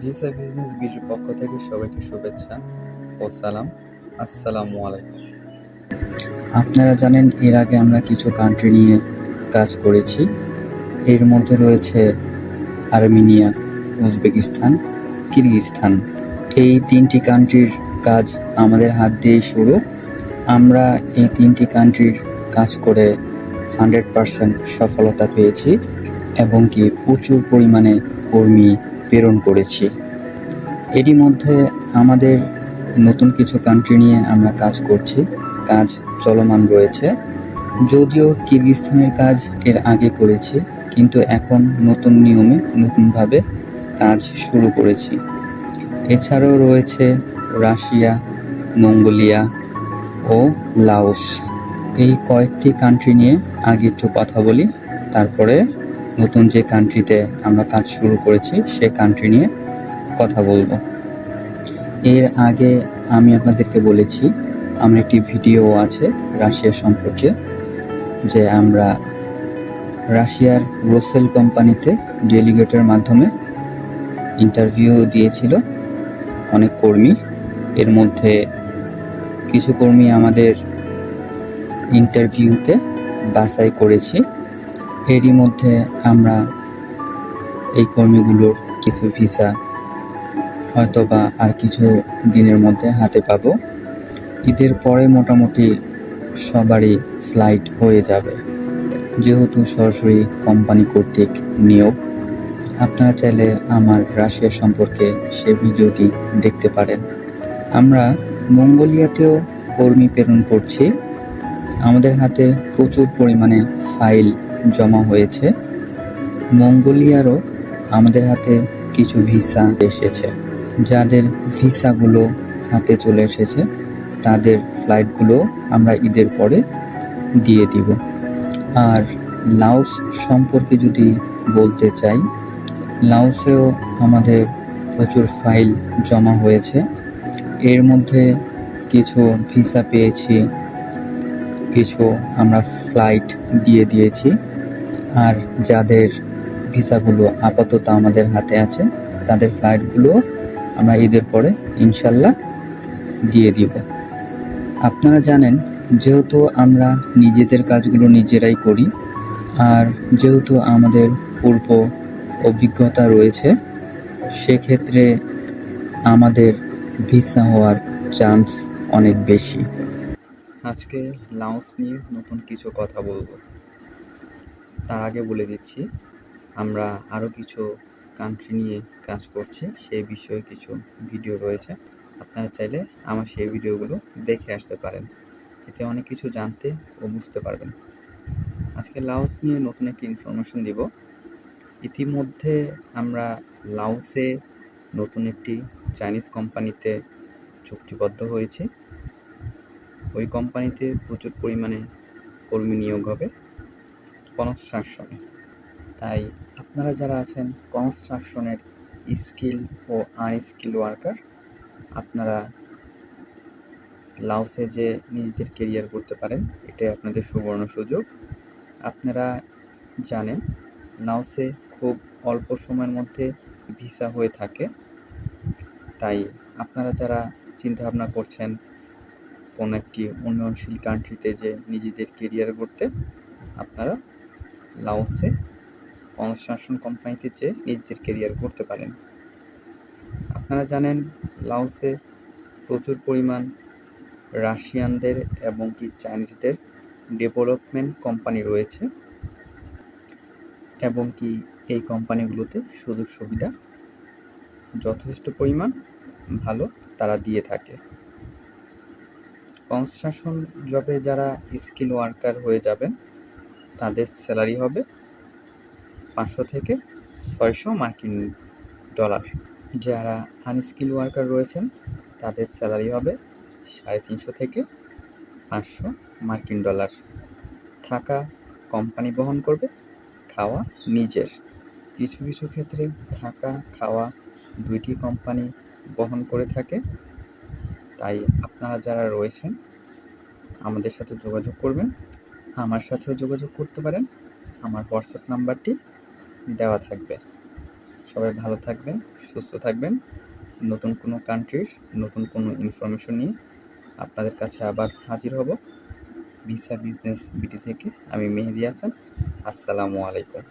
Visa business বিডির পক্ষ থেকে সবাইকে শুভেচ্ছা ও সালাম। আসসালামু আলাইকুম। আপনারা জানেন এর আগে আমরা কিছু কান্ট্রি নিয়ে কাজ করেছি। এর মধ্যে রয়েছে আর্মেনিয়া, উজবেকিস্তান, কিরগিজস্তান। এই ৩টি কান্ট্রির কাজ আমাদের হাত দিয়েই শুরু। আমরা এই ৩টি কান্ট্রির কাজ করে 100% সফলতা পেয়েছি এবং কি প্রচুর পরিমাণে কর্মী প্রেরণ করেছি। এরই মধ্যে আমাদের নতুন কিছু কান্ট্রি নিয়ে আমরা কাজ করছি, কাজ চলমান রয়েছে। যদিও কিরগিজস্তানের কাজ এর আগে করেছি, কিন্তু এখন নতুন নিয়মে নতুনভাবে কাজ শুরু করেছি। এছাড়াও রয়েছে রাশিয়া, মঙ্গোলিয়া ও লাওস। এই কয়েকটি কান্ট্রি নিয়ে আগে একটু কথা বলি, তারপরে নতুন যে কান্ট্রিতে আমরা কাজ শুরু করেছি সে কান্ট্রি নিয়ে কথা বলবো। এর আগে আমি আপনাদেরকে বলেছি আমার একটি ভিডিও আছে রাশিয়া সম্পর্কে, যে আমরা রাশিয়ার রোসেল কোম্পানিতে ডেলিগেটের মাধ্যমে ইন্টারভিউ দিয়েছিল অনেক কর্মী। এর মধ্যে কিছু কর্মী আমাদের ইন্টারভিউতে বাছাই করেছি। এরই মধ্যে আমরা এই কর্মীগুলোর কিছু ভিসা হয়তো বা আর কিছু দিনের মধ্যে হাতে পাবো। ঈদের পরে মোটামুটি সবারই ফ্লাইট হয়ে যাবে, যেহেতু সরাসরি কোম্পানি কর্তৃক নিয়োগ। আপনারা চাইলে আমার রাশিয়া সম্পর্কে সে ভিডিওটি দেখতে পারেন। আমরা মঙ্গোলিয়াতেও কর্মী প্রেরণ করছি। আমাদের হাতে প্রচুর পরিমাণে ফাইল জমা হয়েছে। মঙ্গোলিয়ারও আমাদের হাতে কিছু ভিসা এসেছে। যাদের ভিসাগুলো হাতে চলে এসেছে তাদের ফ্লাইটগুলো আমরা ঈদের পরে দিয়ে দিব। আর লাওস সম্পর্কে যদি বলতে চাই, লাওসেও আমাদের প্রচুর ফাইল জমা হয়েছে। এর মধ্যে কিছু ভিসা পেয়েছি, কিছু আমরা ফ্লাইট দিয়ে দিয়েছি। আর যাদের ভিসাগুলো আপাতত আমাদের হাতে আছে তাদের ফ্লাইটগুলো আমরা ঈদের পরে ইনশাল্লাহ দিয়ে দিব। আপনারা জানেন, যেহেতু আমরা নিজেদের কাজগুলো নিজেরাই করি, আর যেহেতু আমাদের পূর্ব অভিজ্ঞতা রয়েছে, সেক্ষেত্রে আমাদের ভিসা হওয়ার চান্স অনেক বেশি। আজকে লাওস নিয়ে নতুন কিছু কথা বলবো। তার আগে বলে দিচ্ছি, আমরা আরও কিছু কান্ট্রি নিয়ে কাজ করছি, সেই বিষয়ে কিছু ভিডিও রয়েছে। আপনারা চাইলে আমার সেই ভিডিওগুলো দেখে আসতে পারেন, এতে অনেক কিছু জানতে ও বুঝতে পারবেন। আজকে লাওস নিয়ে নতুন একটি ইনফরমেশন দিব। ইতিমধ্যে আমরা লাওসে নতুন একটি চাইনিজ কোম্পানিতে চুক্তিবদ্ধ হয়েছি। ওই কোম্পানিতে প্রচুর পরিমাণে কর্মী নিয়োগ হবে কনস্ট্রাকশনে। তাই আপনারা যারা আছেন কনস্ট্রাকশনের স্কিল ও আনস্কিল ওয়ার্কার, আপনারা লাওসে যে নিজেদের কেরিয়ার করতে পারেন, এটাই আপনাদের সুবর্ণ সুযোগ। আপনারা জানেন লাওসে খুব অল্প সময়ের মধ্যে ভিসা হয়ে থাকে। তাই আপনারা যারা চিন্তাভাবনা করছেন কোনো একটি উন্নয়নশীল কান্ট্রিতে যে নিজেদের কেরিয়ার করতে, আপনারা লাওসে কনস্ট্রাকশন কোম্পানিতে যে নিজেদের কেরিয়ার করতে পারেন। আপনারা জানেন লাওসে প্রচুর পরিমাণ রাশিয়ানদের এবং কি চাইনিজদের ডেভেলপমেন্ট কোম্পানি রয়েছে, এবং কি এই কোম্পানিগুলোতে সুযোগ সুবিধা যথেষ্ট পরিমাণ ভালো তারা দিয়ে থাকে। কনস্ট্রাকশন জবে যারা স্কিল ওয়ার্কার হয়ে যাবেন তাদের স্যালারি হবে 500 থেকে 600 মার্কিন ডলার। যারা আনস্কিল ওয়ার্কার রয়েছেন তাদের স্যালারি হবে 350 থেকে 500 মার্কিন ডলার। থাকা কোম্পানি বহন করবে, খাওয়া নিজের। কিছু কিছু ক্ষেত্রে থাকা খাওয়া দুইটি কোম্পানি বহন করে থাকে। তাই আপনারা যারা রয়েছেন আমাদের সাথে যোগাযোগ করবেন। আমার সাথেও যোগাযোগ করতে পারেন, আমার হোয়াটসঅ্যাপ নাম্বারটি দেওয়া থাকবে। সবাই ভালো থাকবেন, সুস্থ থাকবেন। নতুন কোনো কান্ট্রির নতুন কোনো ইনফরমেশন নিয়ে আপনাদের কাছে আবার হাজির হব। ভিসা বিজনেস বিডি থেকে আমি মেহেদি হাসান। আসসালামু আলাইকুম।